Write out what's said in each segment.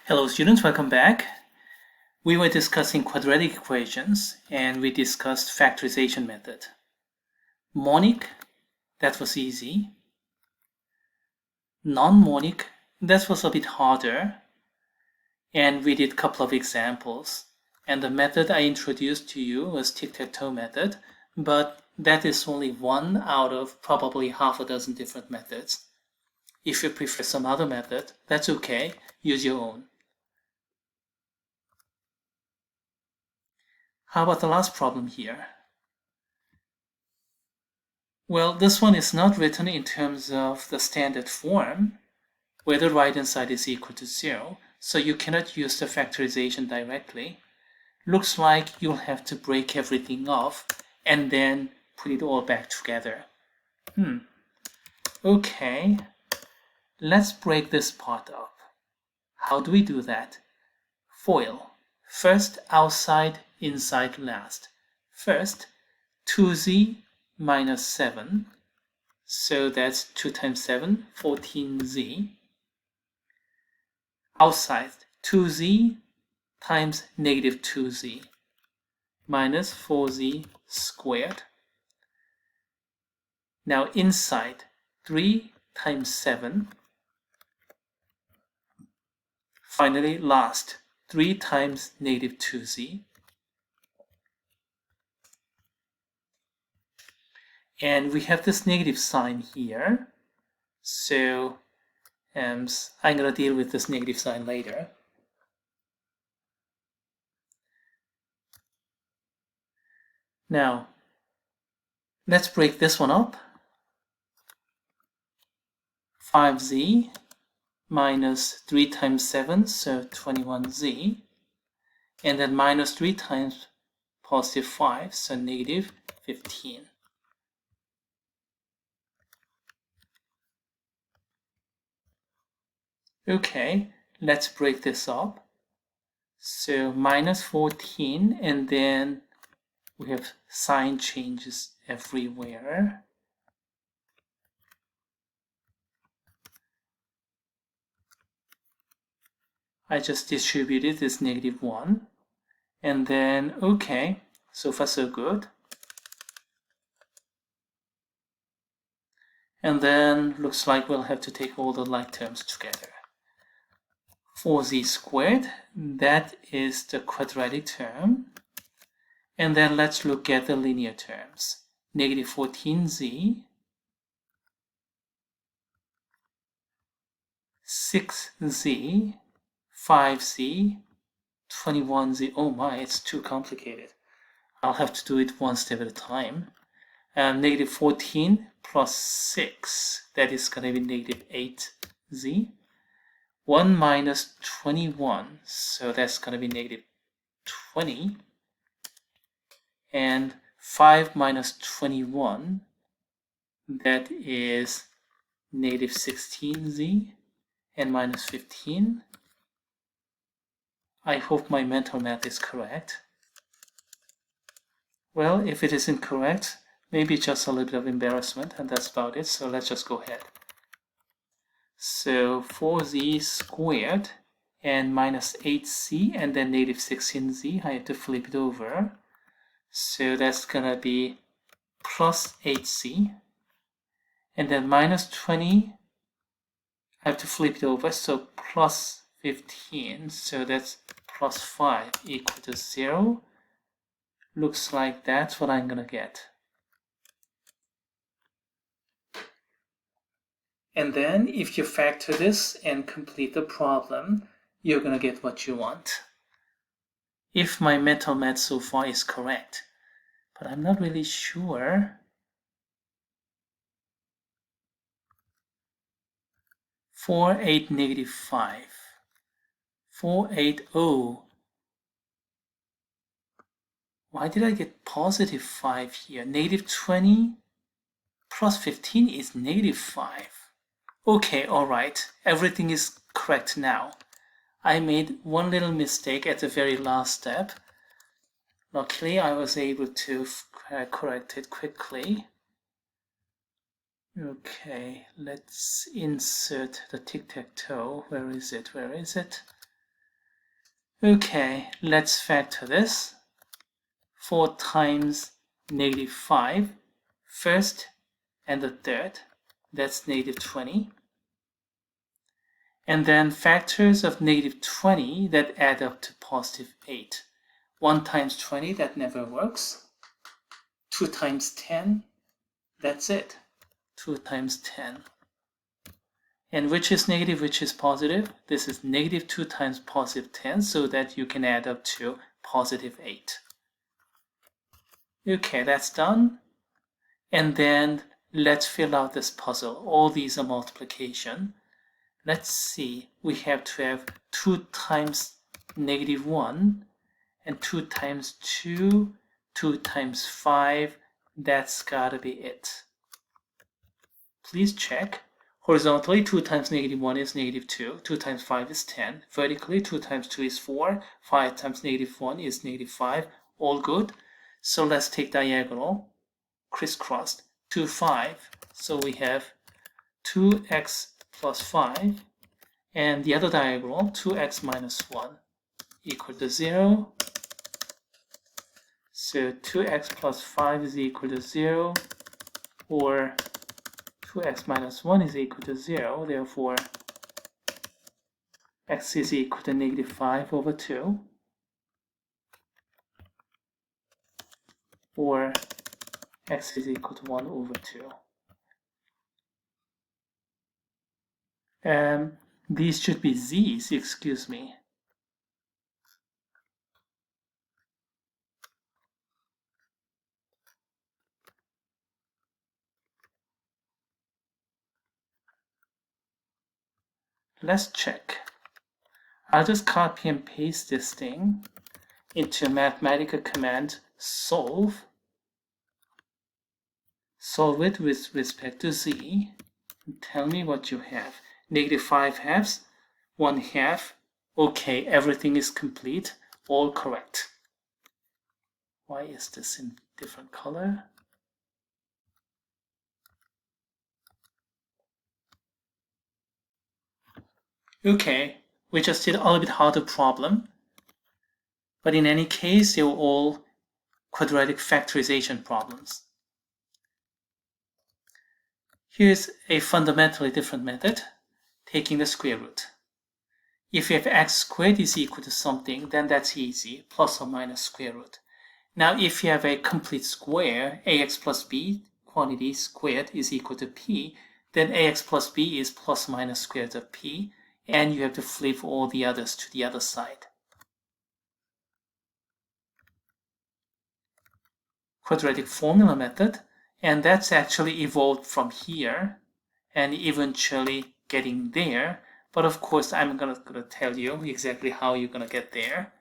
Hello students, welcome back. We were discussing quadratic equations and we discussed factorization method. Monic, that was easy. Non-monic, that was a bit harder. And we did a couple of examples. And the method I introduced to you was tic-tac-toe method, but that is only one out of probably half a dozen different methods. If you prefer some other method, that's okay, use your own. How about the last problem here? Well, this one is not written in terms of the standard form, where the right-hand side is equal to 0, so you cannot use the factorization directly. Looks like you'll have to break everything off and then put it all back together. Okay, let's break this part up. How do we do that? FOIL. First outside, inside last. First, 2z minus 7. So that's 2 times 7, 14z. Outside, 2z times negative 2z minus 4z squared. Now inside, 3 times 7. Finally, last, 3 times negative 2z. And we have this negative sign here. So I'm going to deal with this negative sign later. Now, let's break this one up. 5z minus 3 times 7, so 21z. And then minus 3 times positive 5, so negative 15. Okay, let's break this up. So minus 14, and then we have sign changes everywhere. I just distributed this negative 1. And then, okay, so far so good. And then looks like we'll have to take all the like terms together. 4z squared, that is the quadratic term. And then let's look at the linear terms. Negative 14z, 6z, 5z, 21z. Oh my, it's too complicated. I'll have to do it one step at a time. Negative 14 plus 6, that is going to be negative 8z. 1 minus 21, so that's going to be negative 20. And 5 minus 21, that is negative 16z and minus 15. I hope my mental math is correct. Well, if it is incorrect, maybe just a little bit of embarrassment, and that's about it, so let's just go ahead. So 4z squared and minus 8z and then negative 16z, I have to flip it over. So that's gonna be plus 8z. And then minus 20, I have to flip it over, so plus 15. So that's plus 5 equal to 0. Looks like that's what I'm gonna get. And then if you factor this and complete the problem, you're gonna get what you want. If my mental math so far is correct, but I'm not really sure. 4, 8, negative 5. 4, 8, 0. Why did I get positive 5 here? Negative 20 plus 15 is negative 5. Okay, alright, everything is correct now. I made one little mistake at the very last step. Luckily, I was able to correct it quickly. Okay, let's insert the tic-tac-toe. Where is it? Where is it? Okay, let's factor this. 4 times negative 5, first and the third, that's negative 20. And then factors of negative 20 that add up to positive 8. 1 times 20, that never works. 2 times 10, that's it. 2 times 10. And which is negative, which is positive? This is negative 2 times positive 10, so that you can add up to positive 8. Okay, that's done. And then let's fill out this puzzle. All these are multiplication. Let's see, we have to have 2 times negative 1, and 2 times 2, 2 times 5, that's gotta be it. Please check. Horizontally, 2 times negative 1 is negative 2, 2 times 5 is 10. Vertically, 2 times 2 is 4, 5 times negative 1 is negative 5. All good. So let's take diagonal, crisscrossed, 2, 5. So we have 2x plus 5, and the other diagonal, 2x minus 1, equal to 0. So 2x plus 5 is equal to 0, or 2x minus 1 is equal to 0. Therefore, x is equal to negative 5 over 2, or x is equal to 1 over 2. These should be z's, excuse me. Let's check. I'll just copy and paste this thing into a mathematical command, solve. Solve it with respect to z. Tell me what you have. Negative 5 halves, 1 half. Okay, everything is complete, all correct. Why is this in different color? Okay, we just did a little bit harder problem. But in any case, they were all quadratic factorization problems. Here's a fundamentally different method, taking the square root. If you have x squared is equal to something, then that's easy, plus or minus square root. Now, if you have a complete square, ax plus b, quantity squared is equal to p, then ax plus b is plus or minus square root of p, and you have to flip all the others to the other side. Quadratic formula method, and that's actually evolved from here and eventually getting there. But of course, I'm gonna tell you exactly how you're gonna get there.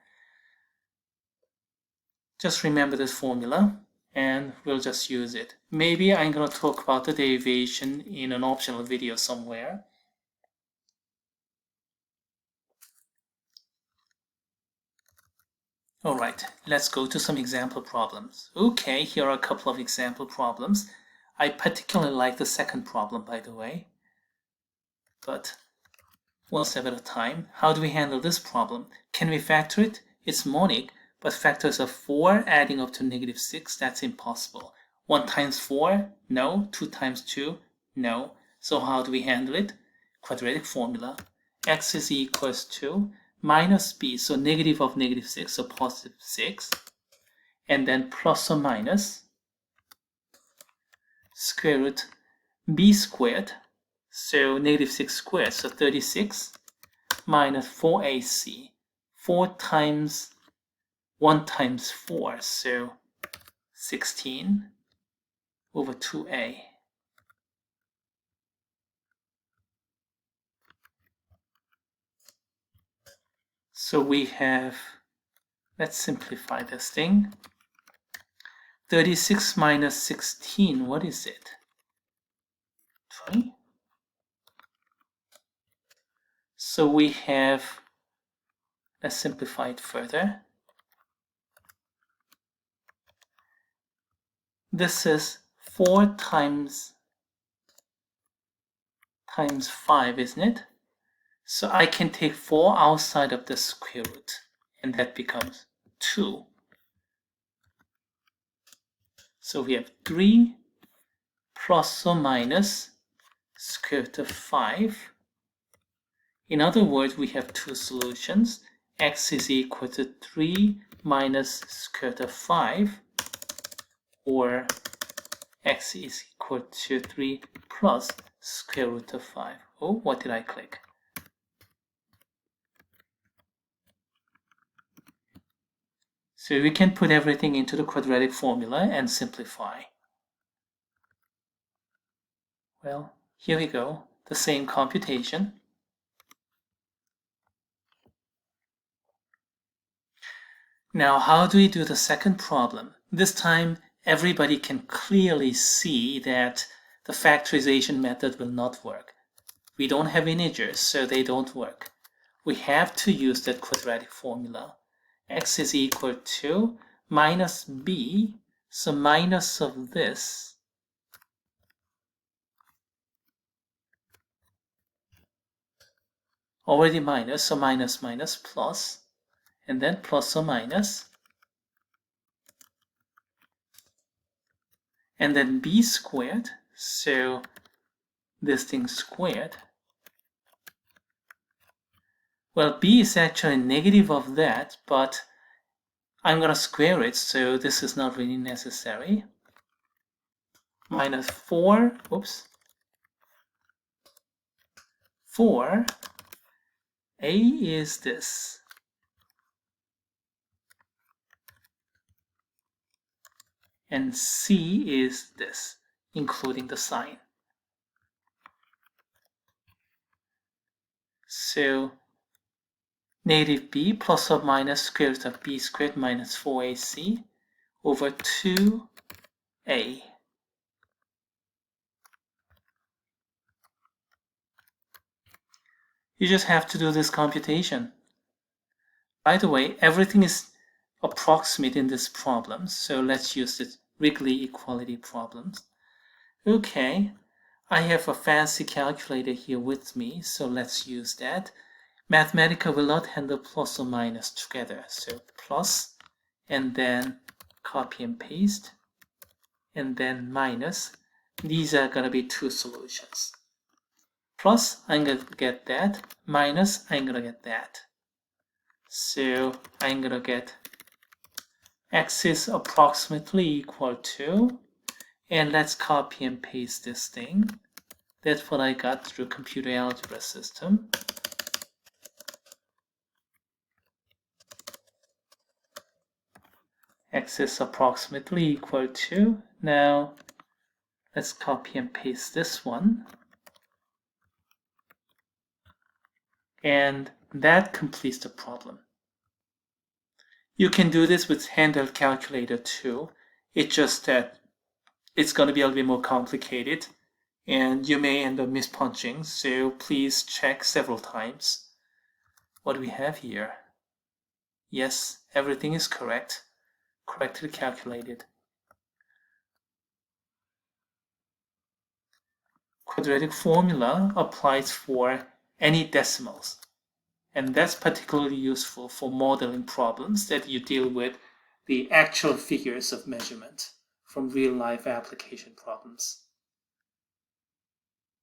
Just remember this formula and we'll just use it. Maybe I'm gonna talk about the derivation in an optional video somewhere. Alright, let's go to some example problems. Okay, here are a couple of example problems. I particularly like the second problem, by the way. But one step at a time. How do we handle this problem? Can we factor it? It's monic, but factors of 4 adding up to negative 6, that's impossible. 1 times 4? No. 2 times 2? No. So how do we handle it? Quadratic formula. X is equals to minus b, so negative of negative 6, so positive 6. And then plus or minus square root b squared, so negative 6 squared, so 36, minus 4ac. 4 times 1 times 4, so 16 over 2a. So we have, let's simplify this thing. 36 minus 16, what is it? 20? So we have, let's simplify it further. This is 4 times 5, isn't it? So I can take 4 outside of the square root, and that becomes 2. So we have 3 plus or minus square root of 5. In other words, we have two solutions. X is equal to 3 minus square root of 5, or x is equal to 3 plus square root of 5. Oh, what did I click? So we can put everything into the quadratic formula and simplify. Well, here we go, the same computation. Now, how do we do the second problem? This time, everybody can clearly see that the factorization method will not work. We don't have integers, so they don't work. We have to use that quadratic formula. X is equal to minus b, so minus of this already minus, so minus minus plus, and then plus or minus, and then b squared, so this thing squared. Well, b is actually negative of that, but I'm going to square it, so this is not really necessary. Minus 4, oops, 4, a is this. And c is this, including the sign. So negative b plus or minus square root of b squared minus 4ac over 2a. You just have to do this computation. By the way, everything is approximate in this problem, so let's use the Wrigley equality problems. Okay, I have a fancy calculator here with me, so let's use that. Mathematica will not handle plus or minus together, so plus, and then copy and paste, and then minus. These are going to be two solutions. Plus, I'm going to get that, minus, I'm going to get that. So I'm going to get x is approximately equal to, and let's copy and paste this thing. That's what I got through computer algebra system. X is approximately equal to, now let's copy and paste this one. And that completes the problem. You can do this with handheld calculator too. It's just that it's going to be a little bit more complicated and you may end up mispunching, so please check several times. What do we have here? Yes, everything is correct. Correctly calculated. Quadratic formula applies for any decimals, and that's particularly useful for modeling problems that you deal with the actual figures of measurement from real-life application problems.